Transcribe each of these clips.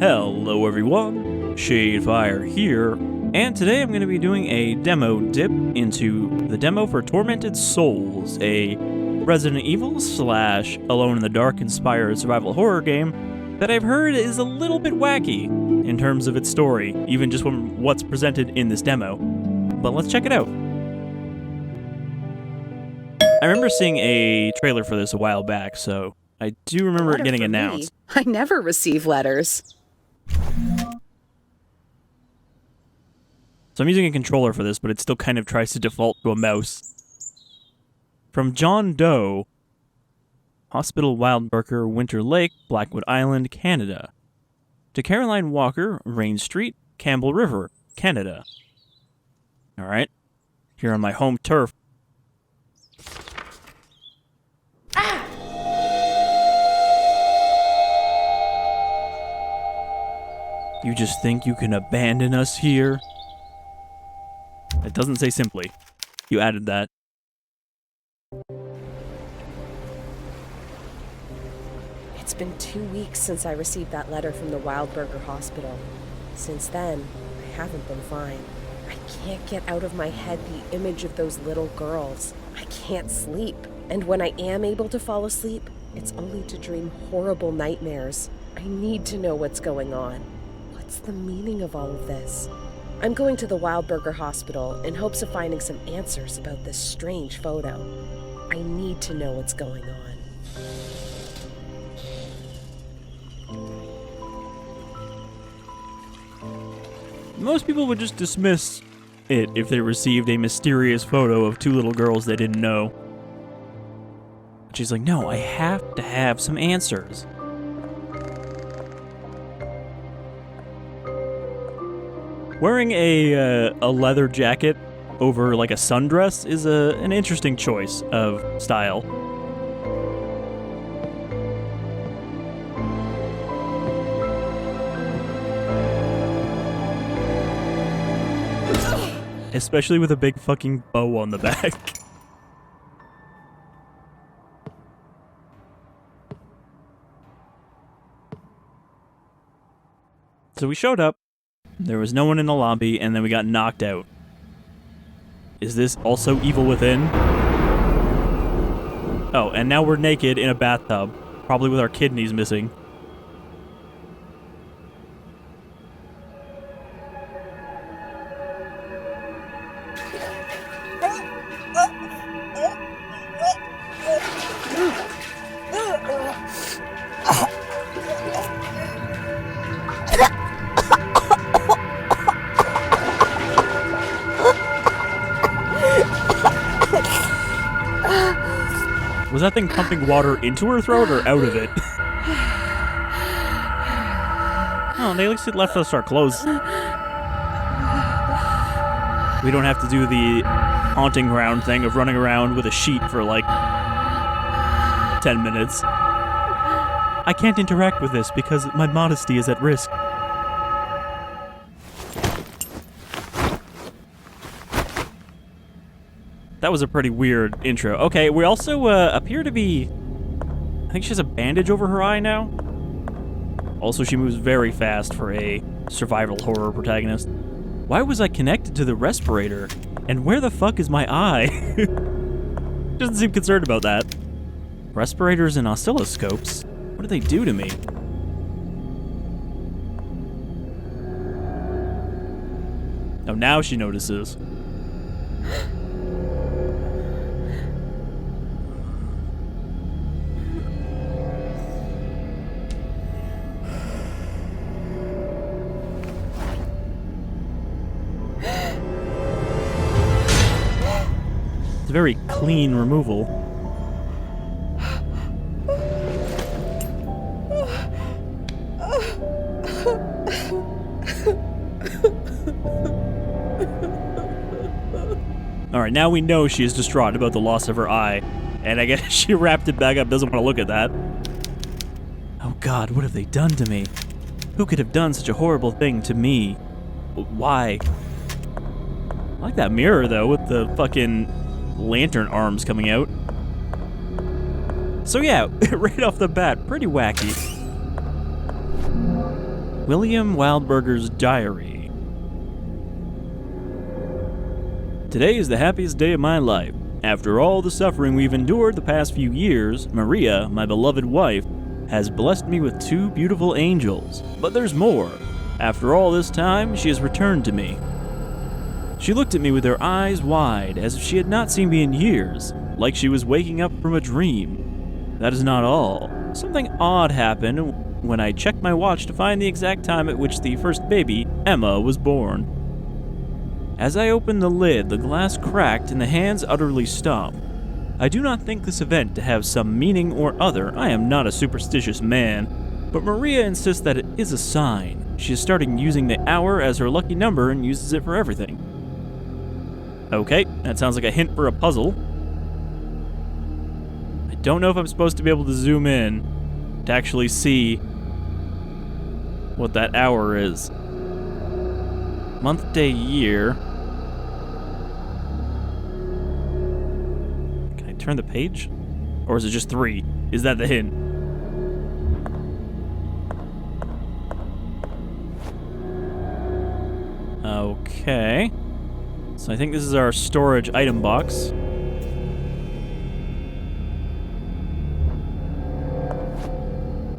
Hello everyone, Shadefyre here, and today I'm going to be doing a demo dip into the demo for Tormented Souls, a Resident Evil / Alone in the Dark inspired survival horror game that I've heard is a little bit wacky in terms of its story, even just from what's presented in this demo. But let's check it out. I remember seeing a trailer for this a while back, so I do remember it getting announced. I never receive letters. So I'm using a controller for this, but it still kind of tries to default to a mouse. From John Doe, Hospital Wildberger, Winter Lake, Blackwood Island, Canada. To Caroline Walker, Rain Street, Campbell River, Canada. Alright, here on my home turf. You just think you can abandon us here? It doesn't say simply. You added that. It's been 2 weeks since I received that letter from the Wildberger Hospital. Since then, I haven't been fine. I can't get out of my head the image of those little girls. I can't sleep. And when I am able to fall asleep, it's only to dream horrible nightmares. I need to know what's going on. What's the meaning of all of this? I'm going to the Wildberger Hospital in hopes of finding some answers about this strange photo. I need to know what's going on. Most people would just dismiss it if they received a mysterious photo of two little girls they didn't know. But she's like, no, I have to have some answers. Wearing a leather jacket over like a sundress is an interesting choice of style. Especially with a big fucking bow on the back. So we showed up. There was no one in the lobby, and then we got knocked out. Is this also Evil Within? Oh, and now we're naked in a bathtub, probably with our kidneys missing. Was that thing pumping water into her throat or out of it? Oh, they at least left us our clothes. We don't have to do the haunting ground thing of running around with a sheet for like 10 minutes. I can't interact with this because my modesty is at risk. That was a pretty weird intro. Okay, we also appear to be... I think she has a bandage over her eye now. Also, she moves very fast for a survival horror protagonist. Why was I connected to the respirator? And where the fuck is my eye? Doesn't seem concerned about that. Respirators and oscilloscopes? What do they do to me? Oh, now she notices. Very clean removal. Alright, now we know she is distraught about the loss of her eye, and I guess she wrapped it back up, doesn't want to look at that. Oh god, what have they done to me? Who could have done such a horrible thing to me? Why? I like that mirror, though, with the fucking lantern arms coming out. So yeah, right off the bat, pretty wacky. William Wildberger's diary. Today is the happiest day of my life. After all the suffering we've endured the past few years, Maria, my beloved wife, has blessed me with 2 beautiful angels. But there's more. After all this time, she has returned to me. She looked at me with her eyes wide, as if she had not seen me in years, like she was waking up from a dream. That is not all. Something odd happened when I checked my watch to find the exact time at which the first baby, Emma, was born. As I opened the lid, the glass cracked and the hands utterly stopped. I do not think this event to have some meaning or other. I am not a superstitious man, but Maria insists that it is a sign. She is starting using the hour as her lucky number and uses it for everything. Okay, that sounds like a hint for a puzzle. I don't know if I'm supposed to be able to zoom in to actually see what that hour is. Month, day, year. Can I turn the page? Or is it just 3? Is that the hint? Okay. So I think this is our storage item box.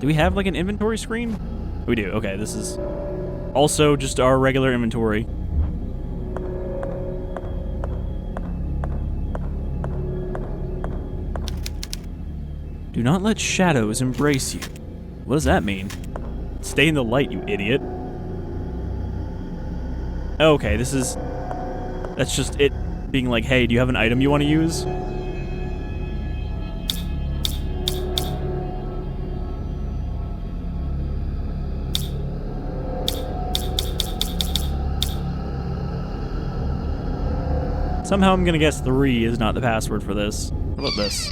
Do we have like an inventory screen? We do. Okay, this is also just our regular inventory. Do not let shadows embrace you. What does that mean? Stay in the light, you idiot. Okay, that's just it being like, hey, do you have an item you want to use? Somehow I'm gonna guess 3 is not the password for this. How about this?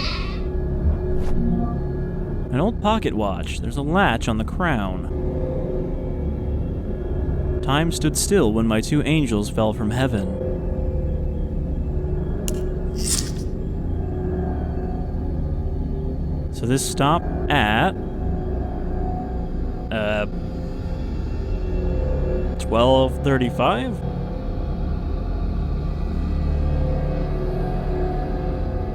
An old pocket watch. There's a latch on the crown. Time stood still when my 2 angels fell from heaven. So this stopped at 12:35?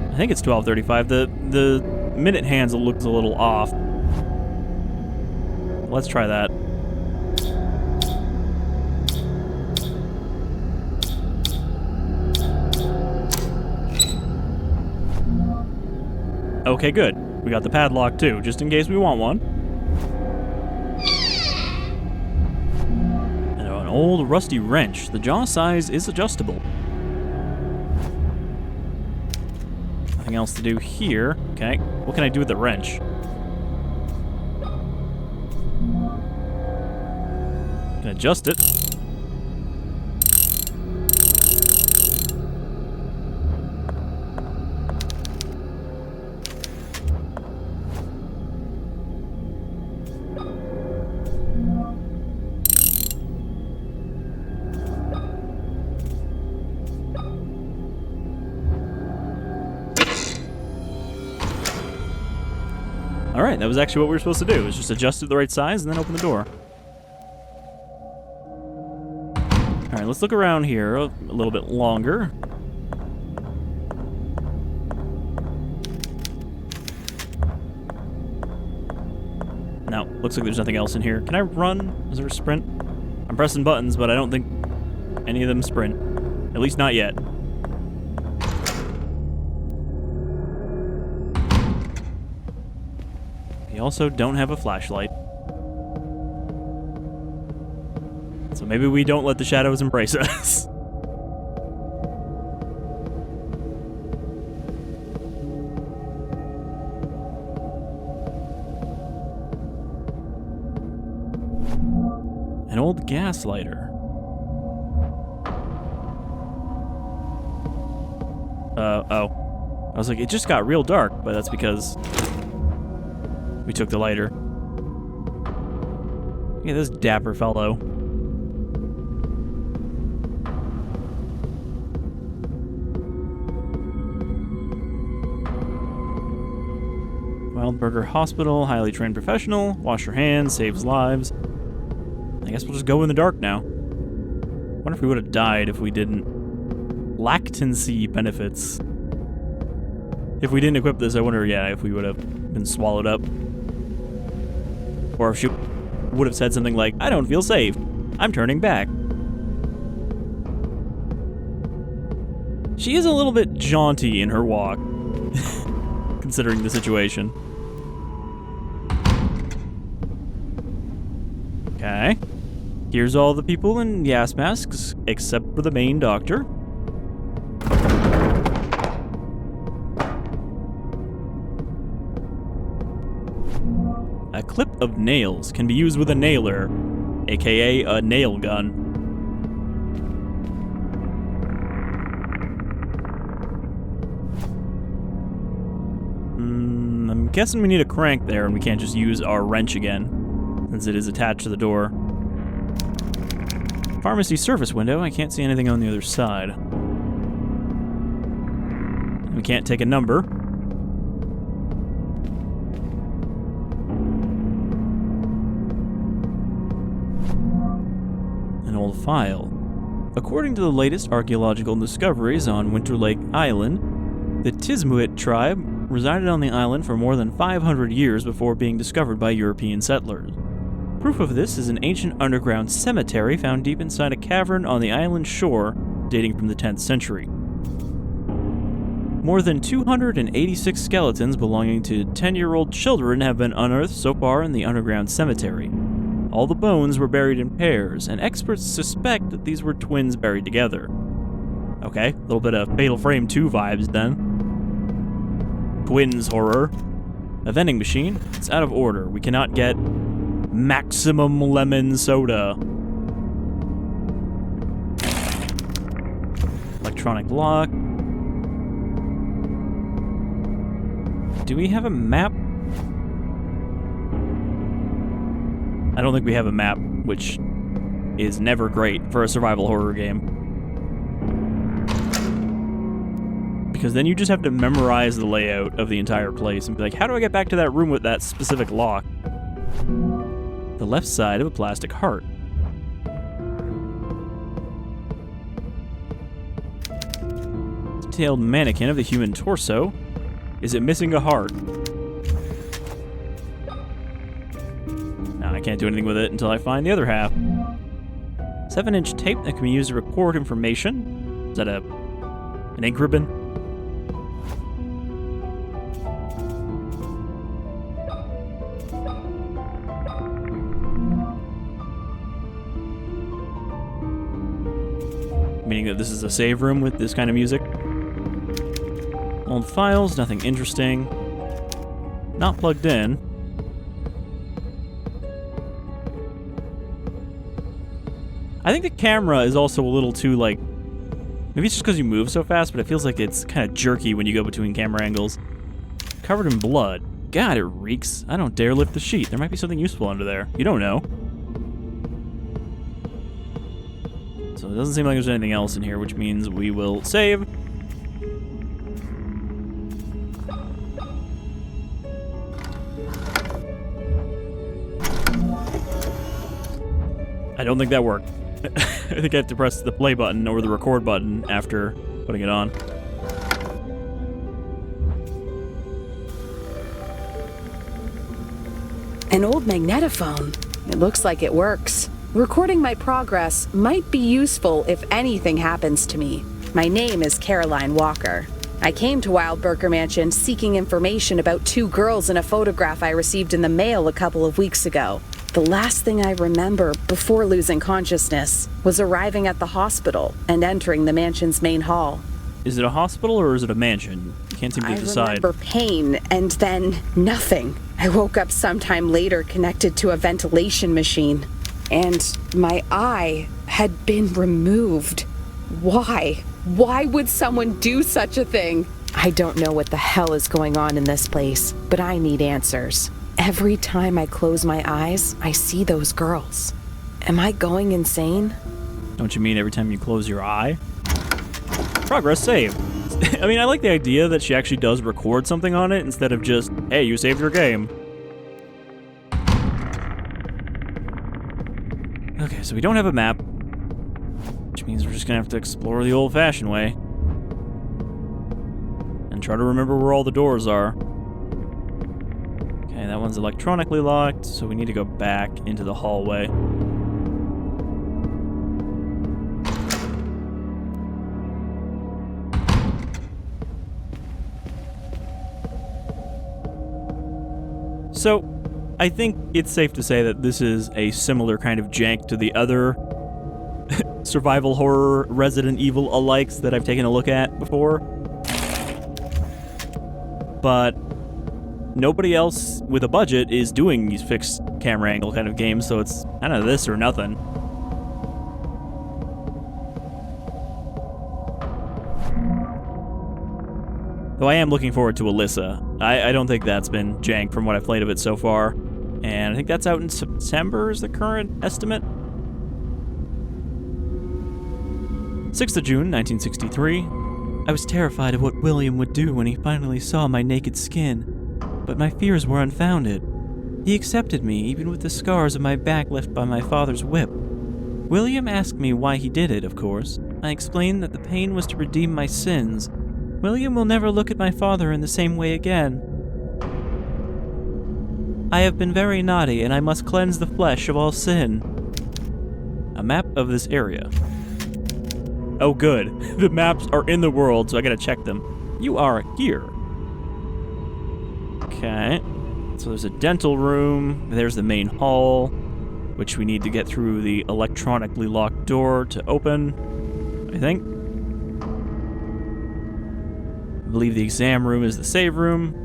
I think it's 12:35. The minute hands looks a little off. Let's try that. Okay, good. We got the padlock too, just in case we want one. And an old rusty wrench. The jaw size is adjustable. Nothing else to do here. Okay, what can I do with the wrench? Can adjust it. Alright, that was actually what we were supposed to do. It was just adjust it the right size and then open the door. Alright, let's look around here a little bit longer. No, looks like there's nothing else in here. Can I run? Is there a sprint? I'm pressing buttons, but I don't think any of them sprint. At least not yet. We also don't have a flashlight. So maybe we don't let the shadows embrace us. An old gas lighter. Oh. I was like, it just got real dark, but that's because we took the lighter. Look at this dapper fellow. Wildberger Hospital, highly trained professional, wash your hands, saves lives. I guess we'll just go in the dark now. Wonder if we would have died if we didn't. Lactancy benefits. If we didn't equip this, I wonder, yeah, if we would have been swallowed up. Or if she would have said something like, I don't feel safe. I'm turning back. She is a little bit jaunty in her walk, considering the situation. Okay. Here's all the people in gas masks, except for the main doctor. A clip of nails can be used with a nailer, aka a nail gun. I'm guessing we need a crank there, and we can't just use our wrench again, since it is attached to the door. Pharmacy service window, I can't see anything on the other side. We can't take a number. An old file. According to the latest archaeological discoveries on Winter Lake Island, the Tismuit tribe resided on the island for more than 500 years before being discovered by European settlers. Proof of this is an ancient underground cemetery found deep inside a cavern on the island shore, dating from the 10th century. More than 286 skeletons belonging to 10-year-old children have been unearthed so far in the underground cemetery. All the bones were buried in pairs, and experts suspect that these were twins buried together. Okay, a little bit of Fatal Frame 2 vibes then. Twins horror. A vending machine. It's out of order. We cannot get maximum lemon soda. Electronic lock. Do we have a map? I don't think we have a map, which is never great for a survival horror game. Because then you just have to memorize the layout of the entire place and be like, how do I get back to that room with that specific lock? The left side of a plastic heart. Detailed mannequin of the human torso. Is it missing a heart? No, I can't do anything with it until I find the other half. 7-inch tape that can be used to record information. Is that an ink ribbon? Meaning that this is a save room with this kind of music. Old files, nothing interesting. Not plugged in. I think the camera is also a little too, like... Maybe it's just because you move so fast, but it feels like it's kind of jerky when you go between camera angles. Covered in blood. God, it reeks. I don't dare lift the sheet. There might be something useful under there. You don't know. So it doesn't seem like there's anything else in here, which means we will save. I don't think that worked. I think I have to press the play button or the record button after putting it on. An old magnetophone. It looks like it works. Recording my progress might be useful if anything happens to me. My name is Caroline Walker. I came to Wildberger Mansion seeking information about 2 girls in a photograph I received in the mail a couple of weeks ago. The last thing I remember before losing consciousness was arriving at the hospital and entering the mansion's main hall. Is it a hospital or is it a mansion? You can't seem to decide. I remember pain and then nothing. I woke up sometime later connected to a ventilation machine. And my eye had been removed. Why? Why would someone do such a thing? I don't know what the hell is going on in this place, but I need answers. Every time I close my eyes, I see those girls. Am I going insane? Don't you mean every time you close your eye? Progress saved. I mean, I like the idea that she actually does record something on it instead of just, hey, you saved your game. Okay, so we don't have a map, which means we're just gonna have to explore the old-fashioned way. And try to remember where all the doors are. Okay, that one's electronically locked, so we need to go back into the hallway. So, I think it's safe to say that this is a similar kind of jank to the other survival horror Resident Evil alikes that I've taken a look at before. But nobody else with a budget is doing these fixed camera angle kind of games, so it's kind of this or nothing. Though I am looking forward to Alyssa. I don't think that's been jank from what I've played of it so far. And I think that's out in September is the current estimate. 6th of June, 1963. I was terrified of what William would do when he finally saw my naked skin, but my fears were unfounded. He accepted me, even with the scars on my back left by my father's whip. William asked me why he did it, of course. I explained that the pain was to redeem my sins. William will never look at my father in the same way again. I have been very naughty, and I must cleanse the flesh of all sin. A map of this area. Oh good, the maps are in the world, so I gotta check them. You are here. Okay, so there's a dental room, there's the main hall, which we need to get through the electronically locked door to open, I think. I believe the exam room is the save room.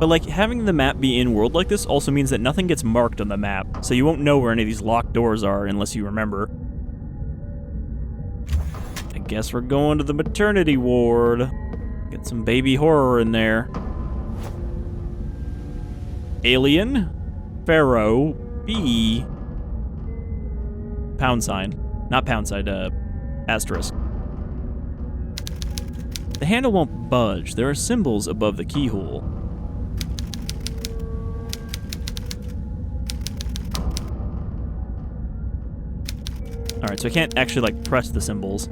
But like, having the map be in-world like this also means that nothing gets marked on the map, so you won't know where any of these locked doors are unless you remember. I guess we're going to the maternity ward. Get some baby horror in there. Alien, Pharaoh, B, pound sign. Not pound sign, asterisk. The handle won't budge. There are symbols above the keyhole. Alright, so I can't actually, like, press the symbols.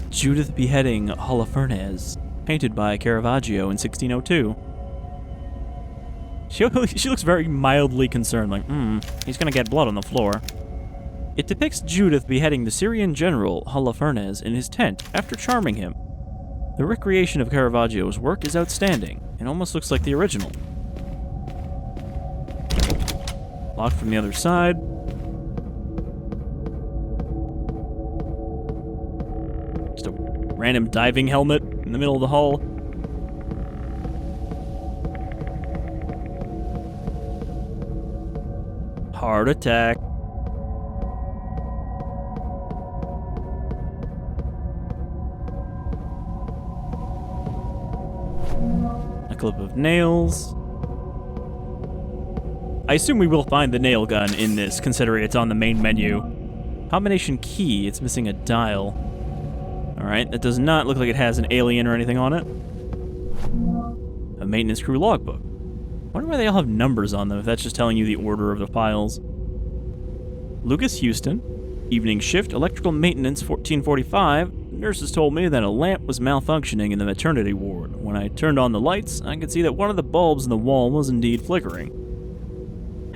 Judith Beheading Holofernes, painted by Caravaggio in 1602. She looks very mildly concerned, like, he's gonna get blood on the floor. It depicts Judith beheading the Syrian general Holofernes in his tent after charming him. The recreation of Caravaggio's work is outstanding. It almost looks like the original. Locked from the other side. Just a random diving helmet in the middle of the hall. Heart attack. A clip of nails. I assume we will find the nail gun in this, considering it's on the main menu. Combination key, it's missing a dial. Alright, that does not look like it has an alien or anything on it. A maintenance crew logbook. Wonder why they all have numbers on them, if that's just telling you the order of the files. Lucas Houston, evening shift, electrical maintenance, 1445. Nurses told me that a lamp was malfunctioning in the maternity ward. When I turned on the lights, I could see that one of the bulbs in the wall was indeed flickering.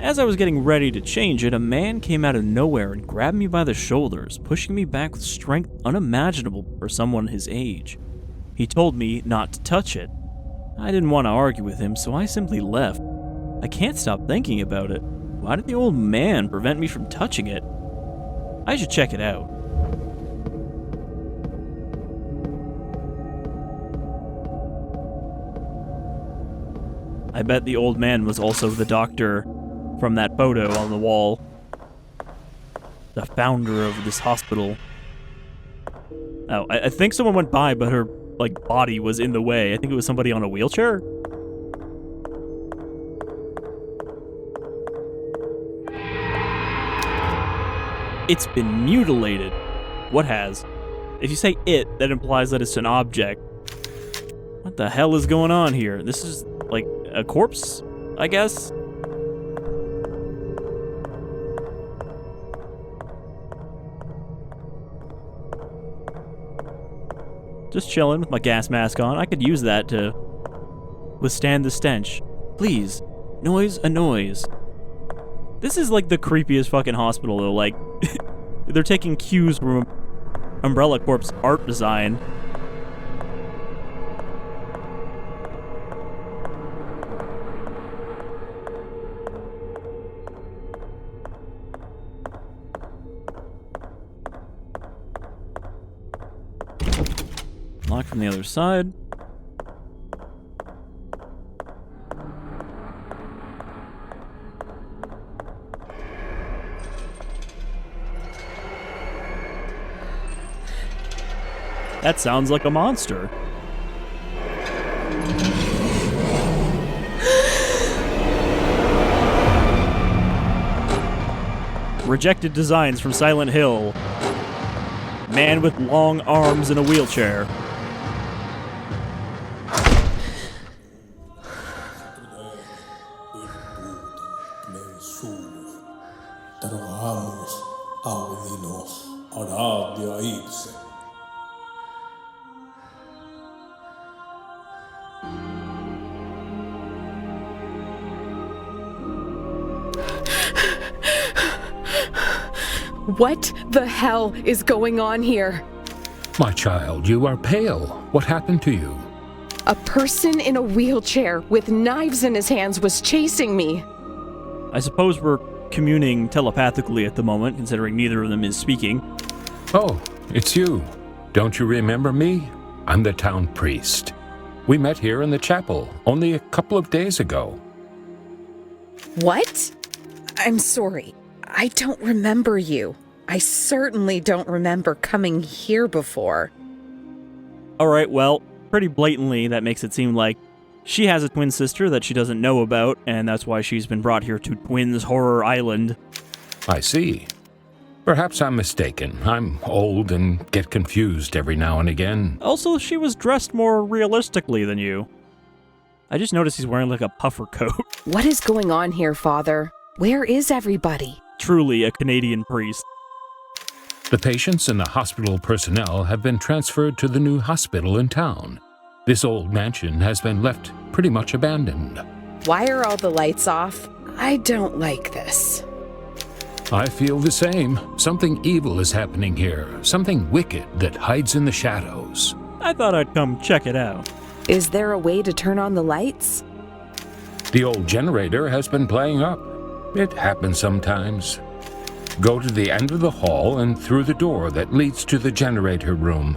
As I was getting ready to change it, a man came out of nowhere and grabbed me by the shoulders, pushing me back with strength unimaginable for someone his age. He told me not to touch it. I didn't want to argue with him, so I simply left. I can't stop thinking about it. Why did the old man prevent me from touching it? I should check it out. I bet the old man was also the doctor from that photo on the wall. The founder of this hospital. Oh, I think someone went by, but her, like, body was in the way. I think it was somebody on a wheelchair. It's been mutilated. What has? If you say it, that implies that it's an object. What the hell is going on here? This is like a corpse, I guess? Just chilling with my gas mask on. I could use that to withstand the stench. Please, noise a noise. This is like the creepiest fucking hospital though. Like, they're taking cues from Umbrella Corp's art design. Lock from the other side. That sounds like a monster. Rejected designs from Silent Hill. Man with long arms in a wheelchair. What the hell is going on here? My child, you are pale. What happened to you? A person in a wheelchair with knives in his hands was chasing me. I suppose we're communing telepathically at the moment, considering neither of them is speaking. Oh, it's you. Don't you remember me? I'm the town priest. We met here in the chapel only a couple of days ago. What? I'm sorry. I don't remember you. I certainly don't remember coming here before. Alright, well, pretty blatantly that makes it seem like she has a twin sister that she doesn't know about, and that's why she's been brought here to Twins Horror Island. I see. Perhaps I'm mistaken. I'm old and get confused every now and again. Also, she was dressed more realistically than you. I just noticed he's wearing like a puffer coat. What is going on here, Father? Where is everybody? Truly a Canadian priest. The patients and the hospital personnel have been transferred to the new hospital in town. This old mansion has been left pretty much abandoned. Why are all the lights off? I don't like this. I feel the same. Something evil is happening here. Something wicked that hides in the shadows. I thought I'd come check it out. Is there a way to turn on the lights? The old generator has been playing up. It happens sometimes. Go to the end of the hall and through the door that leads to the generator room.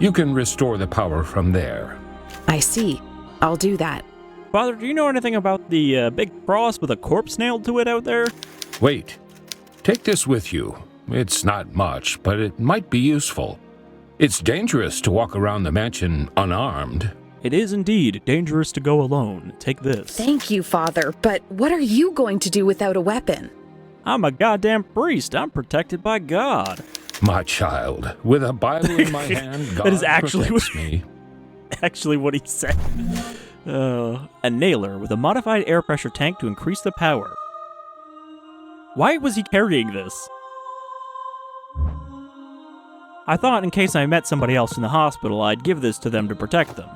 You can restore the power from there. I see. I'll do that. Father, do you know anything about the big cross with a corpse nailed to it out there? Wait. Take this with you. It's not much, but it might be useful. It's dangerous to walk around the mansion unarmed. It is indeed dangerous to go alone. Take this. Thank you, Father, but what are you going to do without a weapon? I'm a goddamn priest. I'm protected by God. My child, with a Bible in my hand, God That is actually protects me. Actually what he said. A nailer with a modified air pressure tank to increase the power. Why was he carrying this? I thought in case I met somebody else in the hospital, I'd give this to them to protect them.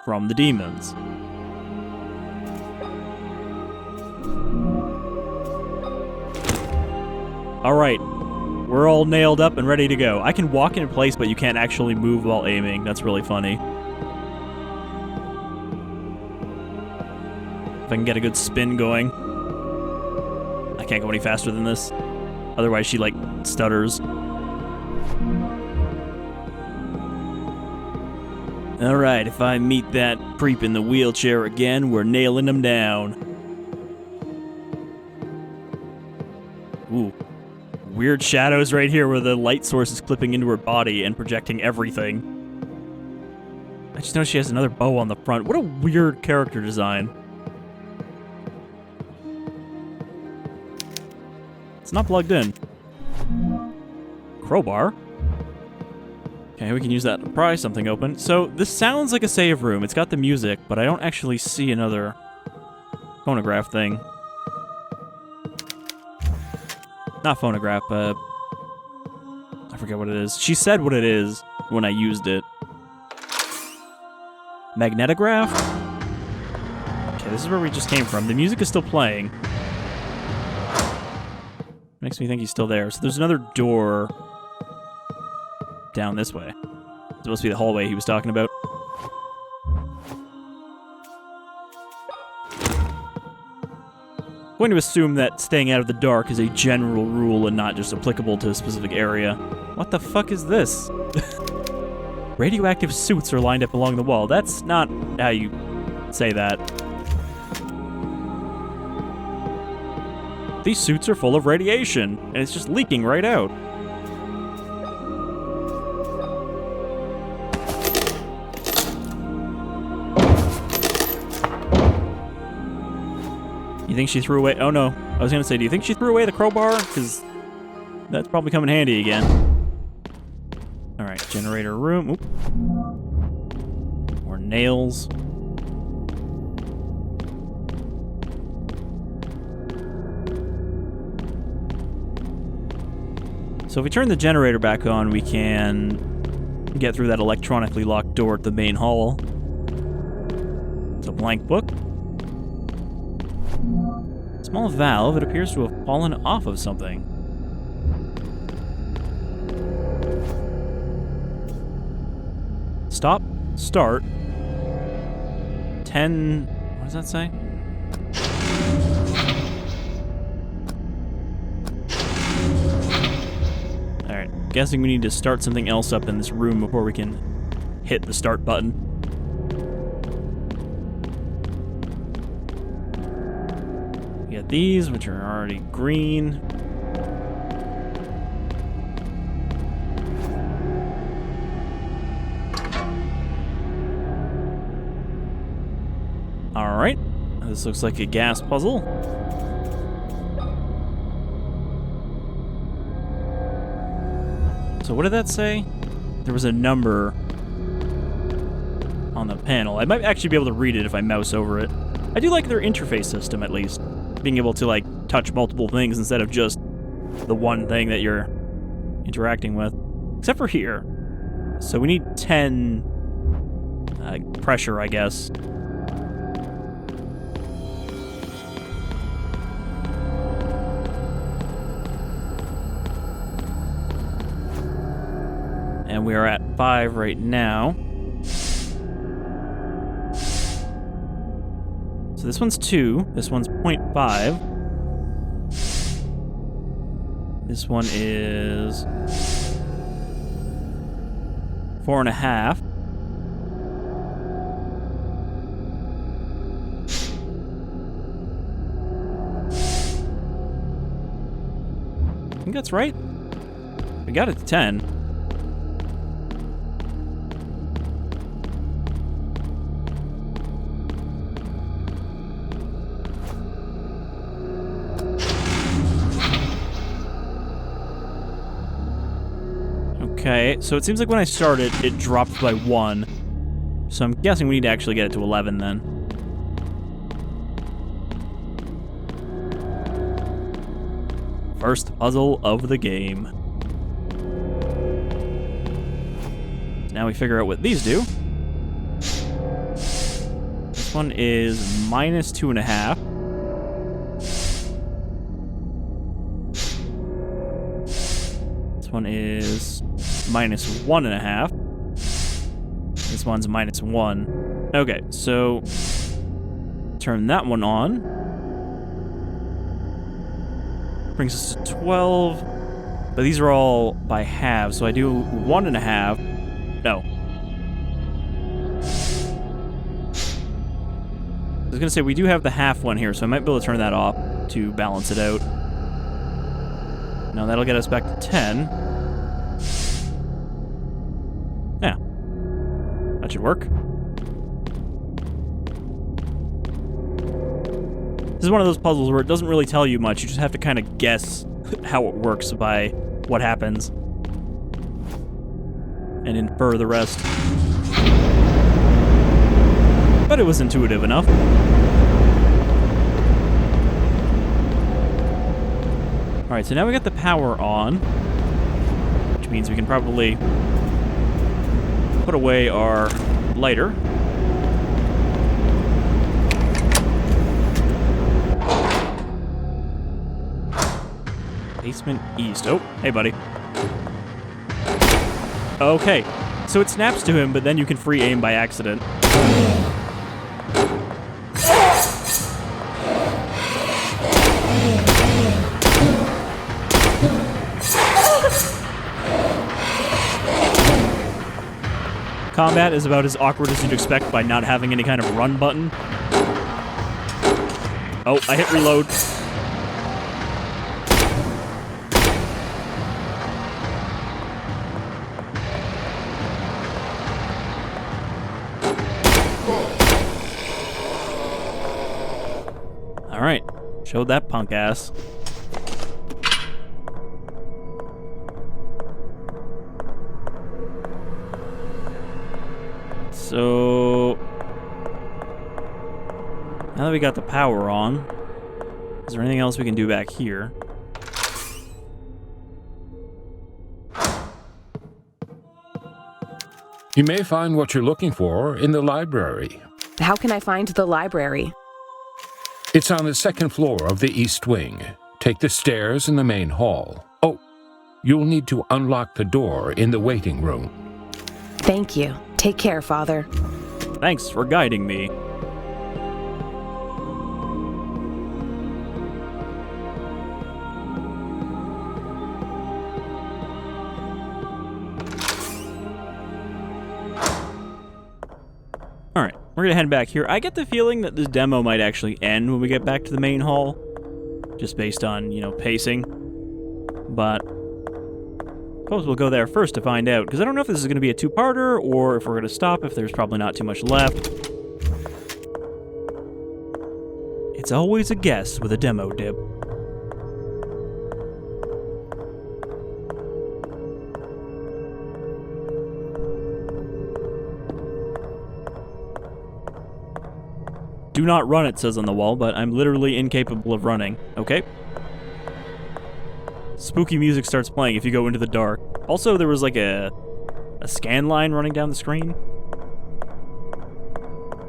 From the demons. Alright, we're all nailed up and ready to go. I can walk in place, but you can't actually move while aiming. That's really funny. If I can get a good spin going. I can't go any faster than this. Otherwise she, like, stutters. Alright, if I meet that creep in the wheelchair again, we're nailing him down. Ooh. Weird shadows right here where the light source is clipping into her body and projecting everything. I just noticed she has another bow on the front. What a weird character design. It's not plugged in. Crowbar. Okay, we can use that to pry something open. So this sounds like a save room. It's got the music, but I don't actually see another phonograph thing. Not phonograph, I forget what it is. She said what it is when I used it. Magnetograph? Okay, this is where we just came from. The music is still playing. Makes me think he's still there. So there's another door down this way. It's supposed to be the hallway he was talking about. I'm going to assume that staying out of the dark is a general rule and not just applicable to a specific area. What the fuck is this? Radioactive suits are lined up along the wall. That's not how you say that. These suits are full of radiation, and it's just leaking right out. You think she threw away... Oh, no. I was going to say, do you think she threw away the crowbar? Because that's probably come in handy again. All right, generator room. Oop. More nails. So if we turn the generator back on, we can get through that electronically locked door at the main hall. It's a blank book. Small valve, it appears to have fallen off of something. Stop, start. 10, what does that say? Alright, guessing we need to start something else up in this room before we can hit the start button. These, which are already green. Alright. This looks like a gas puzzle. So what did that say? There was a number on the panel. I might actually be able to read it if I mouse over it. I do like their interface system, at least. Being able to, like, touch multiple things instead of just the one thing that you're interacting with. Except for here. So we need 10 pressure, I guess. And we are at 5 right now. So this one's 2. This one's 0.5. This one is 4.5. I think that's right. We got it to 10. Okay, so it seems like when I started, it dropped by 1. So I'm guessing we need to actually get it to 11 then. First puzzle of the game. Now we figure out what these do. This one is minus 2.5. This one is minus 1.5. This one's minus 1. Okay, so turn that one on. Brings us to 12. But these are all by halves, so I do 1.5. No. I was gonna say we do have the half one here, so I might be able to turn that off to balance it out. Now that'll get us back to 10. Yeah. That should work. This is one of those puzzles where it doesn't really tell you much. You just have to kind of guess how it works by what happens. and infer the rest. But it was intuitive enough. Alright, so now we got the power on, which means we can probably put away our lighter. Basement east. Oh, hey, buddy. Okay, so it snaps to him, but then you can free aim by accident. Combat is about as awkward as you'd expect by not having any kind of run button. Oh, I hit reload. Alright, showed that punk ass. So, now that we got the power on, is there anything else we can do back here? You may find what you're looking for in the library. How can I find the library? It's on the second floor of the east wing. Take the stairs in the main hall. Oh, you'll need to unlock the door in the waiting room. Thank you. Take care, Father. Thanks for guiding me. Alright, we're gonna head back here. I get the feeling that this demo might actually end when we get back to the main hall. Just based on, pacing. But suppose we'll go there first to find out, because I don't know if this is going to be a two-parter, or if we're going to stop, if there's probably not too much left. It's always a guess with a demo dip. Do not run, it says on the wall, but I'm literally incapable of running. Okay. Spooky music starts playing if you go into the dark. Also, there was like a scan line running down the screen.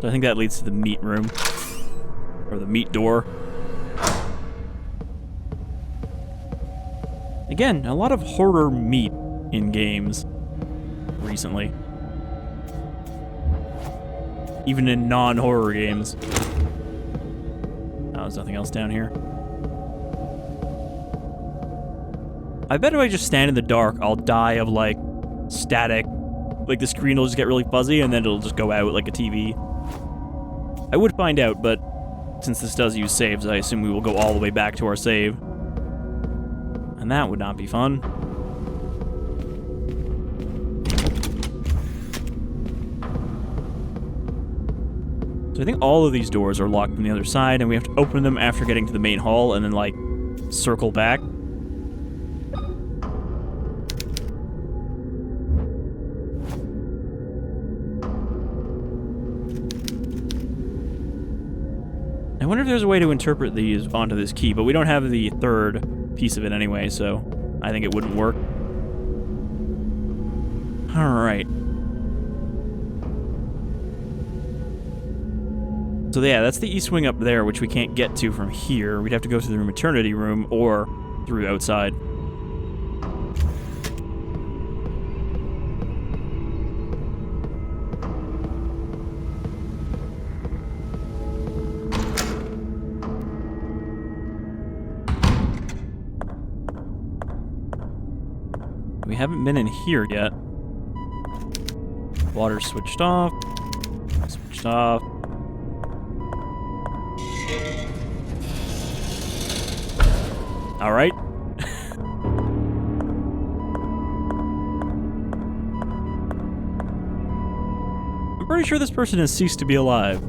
So I think that leads to the meat room. Or the meat door. Again, a lot of horror meat in games recently. Even in non-horror games. Oh, there's nothing else down here. I bet if I just stand in the dark, I'll die of, static. Like, the screen will just get really fuzzy, and then it'll just go out like a TV. I would find out, but since this does use saves, I assume we will go all the way back to our save. And that would not be fun. So I think all of these doors are locked from the other side, and we have to open them after getting to the main hall, and then, circle back. I wonder if there's a way to interpret these onto this key, but we don't have the third piece of it anyway, so I think it wouldn't work. Alright. So yeah, that's the east wing up there, which we can't get to from here. We'd have to go through the maternity room or through outside. We haven't been in here yet. Water switched off. Switched off. All right. I'm pretty sure this person has ceased to be alive.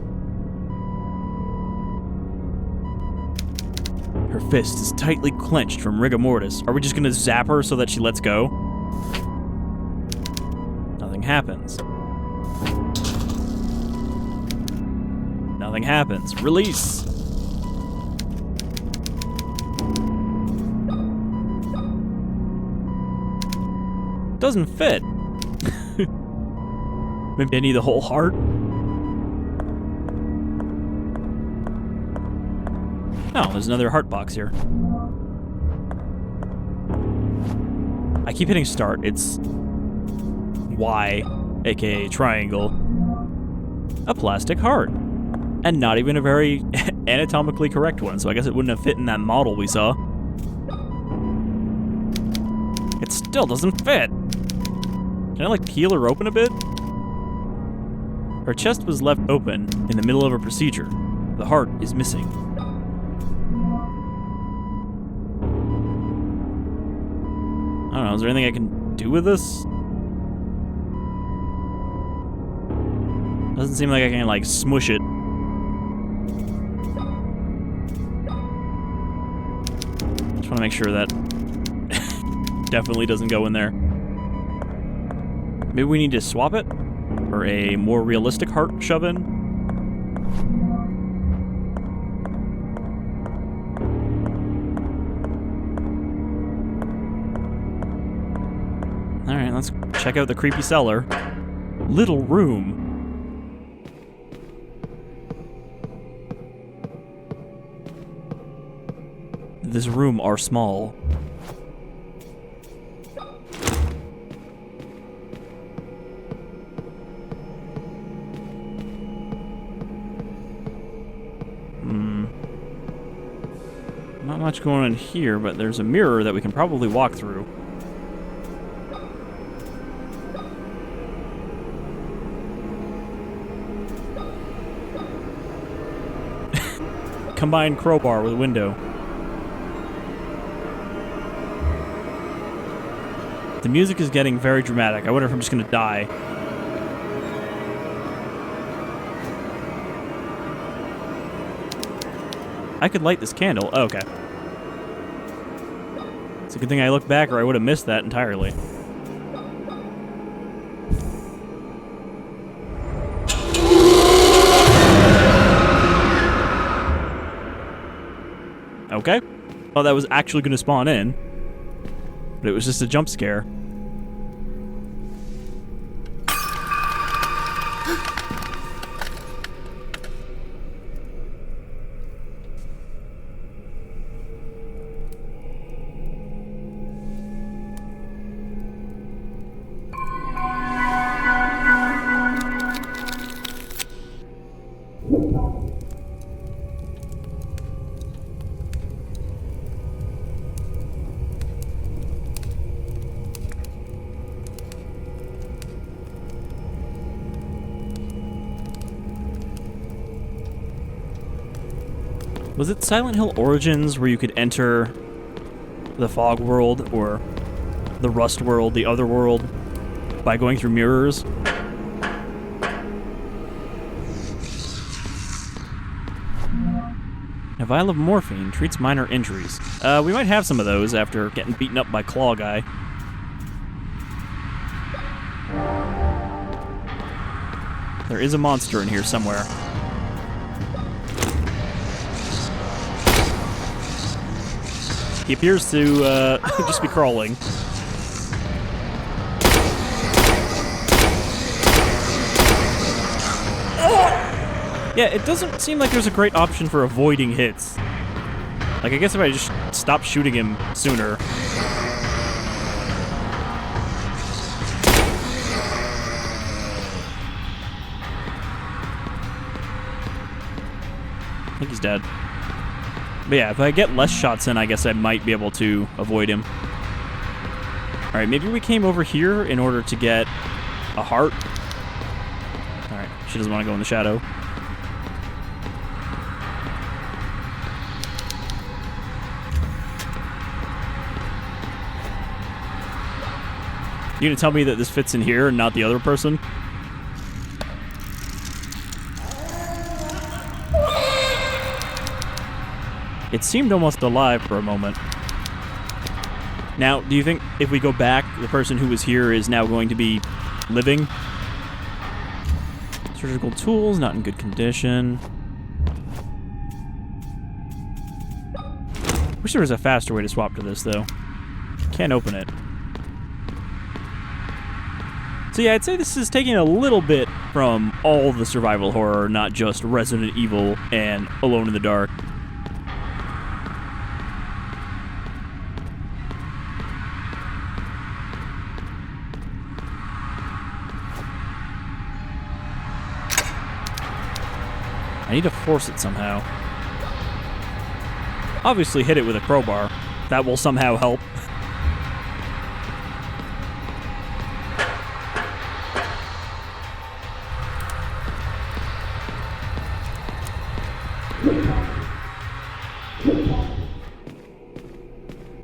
Her fist is tightly clenched from rigor mortis. Are we just gonna zap her so that she lets go? happens. Nothing happens. Release! Doesn't fit. Maybe I need the whole heart? Oh, there's another heart box here. I keep hitting start. It's Y, aka triangle. A plastic heart. And not even a very anatomically correct one, so I guess it wouldn't have fit in that model we saw. It still doesn't fit. Can I, like, peel her open a bit? Her chest was left open in the middle of a procedure. The heart is missing. I don't know, is there anything I can do with this? Doesn't seem like I can, like, smush it. Just want to make sure that definitely doesn't go in there. Maybe we need to swap it for a more realistic heart shove-in. Alright, let's check out the creepy cellar. Little room. This room are small. Not much going on here, but there's a mirror that we can probably walk through. Combined crowbar with a window. The music is getting very dramatic. I wonder if I'm just gonna die. I could light this candle. Oh, okay. It's a good thing I looked back or I would have missed that entirely. Okay. Oh, that was actually going to spawn in. But it was just a jump scare. Was it Silent Hill Origins where you could enter the fog world or the rust world, the other world, by going through mirrors? A vial of morphine treats minor injuries. We might have some of those after getting beaten up by Claw Guy. There is a monster in here somewhere. He appears to just be crawling. Yeah, it doesn't seem like there's a great option for avoiding hits. Like, I guess if I just stopped shooting him sooner. I think he's dead. But yeah, if I get less shots in, I guess I might be able to avoid him. Alright, maybe we came over here in order to get a heart. Alright, she doesn't want to go in the shadow. You gonna tell me that this fits in here and not the other person? It seemed almost alive for a moment. Now, do you think if we go back, the person who was here is now going to be living. Surgical tools, not in good condition. Wish there was a faster way to swap to this, though. Can't open it. So yeah, I'd say this is taking a little bit from all the survival horror, not just Resident Evil and Alone in the Dark. I need to force it somehow. Obviously hit it with a crowbar. That will somehow help.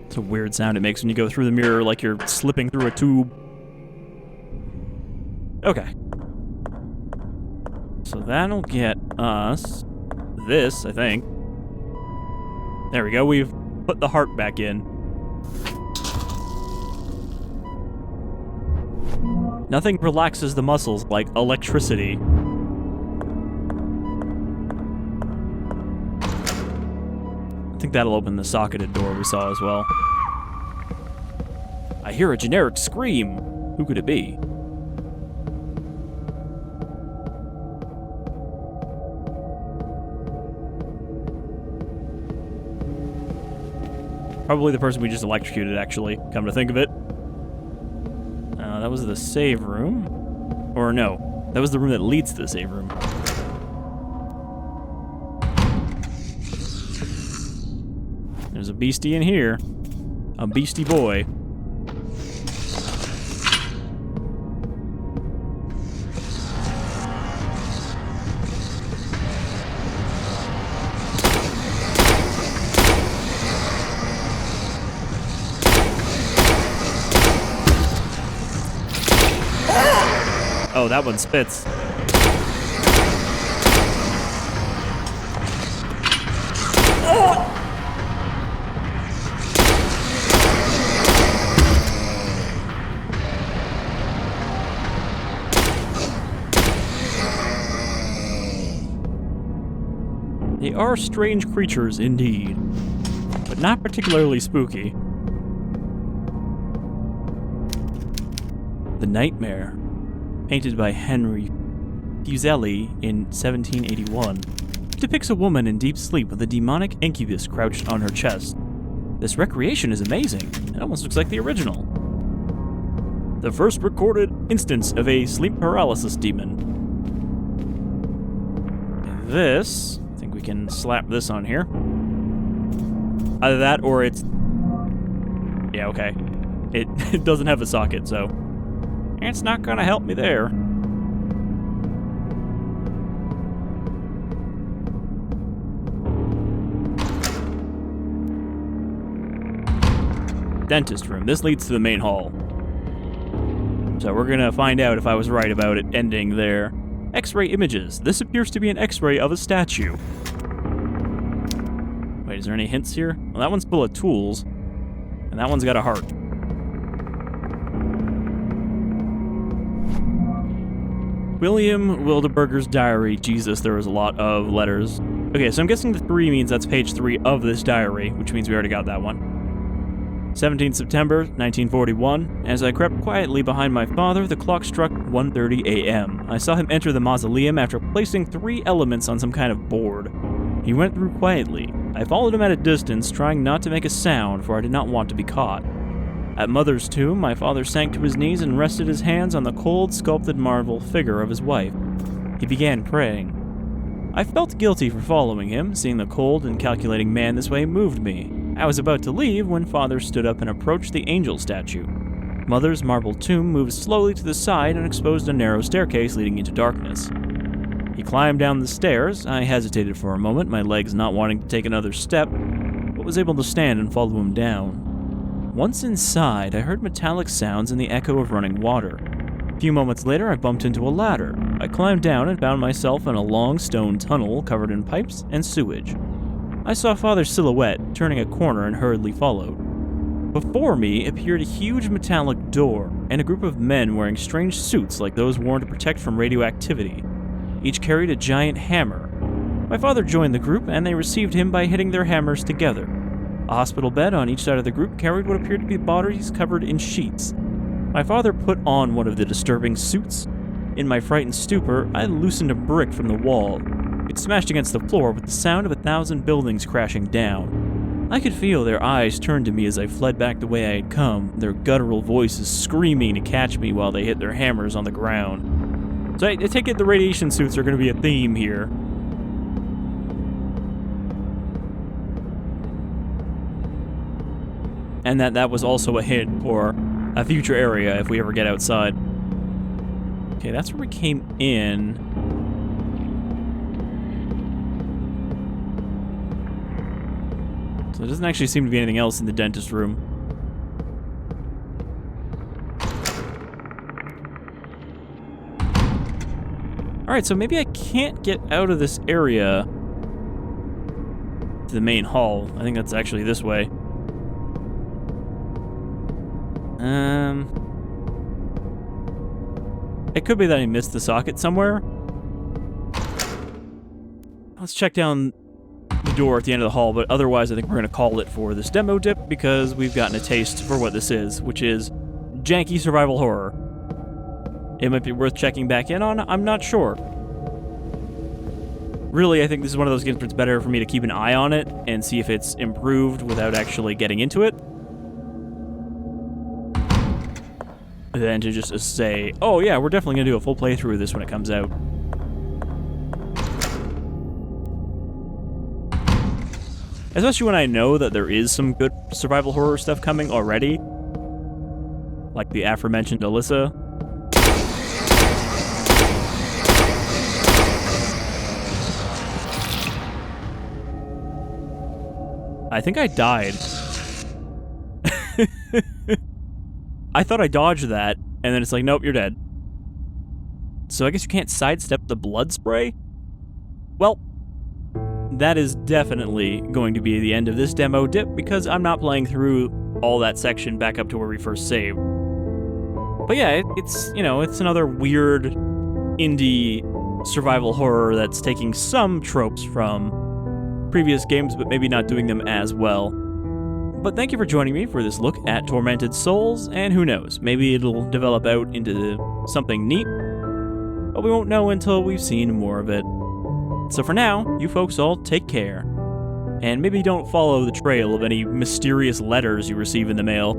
It's a weird sound it makes when you go through the mirror like you're slipping through a tube. Okay. So that'll get us this, I think. There we go, we've put the heart back in. Nothing relaxes the muscles like electricity. I think that'll open the socketed door we saw as well. I hear a generic scream. Who could it be? Probably the person we just electrocuted, actually, come to think of it. That was the save room. Or no, that was the room that leads to the save room. There's a beastie in here. A beastie boy. Oh, that one spits. They are strange creatures indeed, but not particularly spooky. The Nightmare, painted by Henry Fuseli in 1781, depicts a woman in deep sleep with a demonic incubus crouched on her chest. This recreation is amazing. It almost looks like the original. The first recorded instance of a sleep paralysis demon. And this, I think we can slap this on here. Either that or it's... Yeah, okay. It doesn't have a socket, so... It's not gonna help me there. Dentist room. This leads to the main hall. So we're gonna find out if I was right about it ending there. X-ray images. This appears to be an X-ray of a statue. Wait, is there any hints here? Well, that one's full of tools. And that one's got a heart. William Wildeberger's diary. Jesus, there was a lot of letters. Okay, so I'm guessing the 3 means that's page 3 of this diary, which means we already got that one. 17 September, 1941. As I crept quietly behind my father, the clock struck 1:30 a.m. I saw him enter the mausoleum after placing 3 elements on some kind of board. He went through quietly. I followed him at a distance, trying not to make a sound, for I did not want to be caught. At Mother's tomb, my father sank to his knees and rested his hands on the cold, sculpted marble figure of his wife. He began praying. I felt guilty for following him. Seeing the cold and calculating man this way moved me. I was about to leave when Father stood up and approached the angel statue. Mother's marble tomb moved slowly to the side and exposed a narrow staircase leading into darkness. He climbed down the stairs. I hesitated for a moment, my legs not wanting to take another step, but was able to stand and follow him down. Once inside, I heard metallic sounds and the echo of running water. A few moments later, I bumped into a ladder. I climbed down and found myself in a long stone tunnel covered in pipes and sewage. I saw Father's silhouette, turning a corner and hurriedly followed. Before me appeared a huge metallic door, and a group of men wearing strange suits like those worn to protect from radioactivity. Each carried a giant hammer. My father joined the group, and they received him by hitting their hammers together. A hospital bed on each side of the group carried what appeared to be bodies covered in sheets. My father put on one of the disturbing suits. In my frightened stupor, I loosened a brick from the wall. It smashed against the floor with the sound of 1,000 buildings crashing down. I could feel their eyes turn to me as I fled back the way I had come, their guttural voices screaming to catch me while they hit their hammers on the ground. So I take it the radiation suits are going to be a theme here. And that was also a hint for a future area if we ever get outside. Okay, that's where we came in. So there doesn't actually seem to be anything else in the dentist room. Alright, so maybe I can't get out of this area to the main hall. I think that's actually this way. It could be that I missed the socket somewhere. Let's check down the door at the end of the hall, but otherwise I think we're going to call it for this demo dip because we've gotten a taste for what this is, which is janky survival horror. It might be worth checking back in on, I'm not sure. Really, I think this is one of those games where it's better for me to keep an eye on it and see if it's improved without actually getting into it, than to just say, oh yeah, we're definitely going to do a full playthrough of this when it comes out. Especially when I know that there is some good survival horror stuff coming already. Like the aforementioned Alyssa. I think I died. I thought I dodged that, and then it's like, nope, you're dead. So I guess you can't sidestep the blood spray? Well, that is definitely going to be the end of this demo dip, because I'm not playing through all that section back up to where we first saved. But yeah, it's, you know, it's another weird indie survival horror that's taking some tropes from previous games, but maybe not doing them as well. But thank you for joining me for this look at Tormented Souls, and who knows, maybe it'll develop out into something neat, but we won't know until we've seen more of it. So for now, you folks all take care, and maybe don't follow the trail of any mysterious letters you receive in the mail.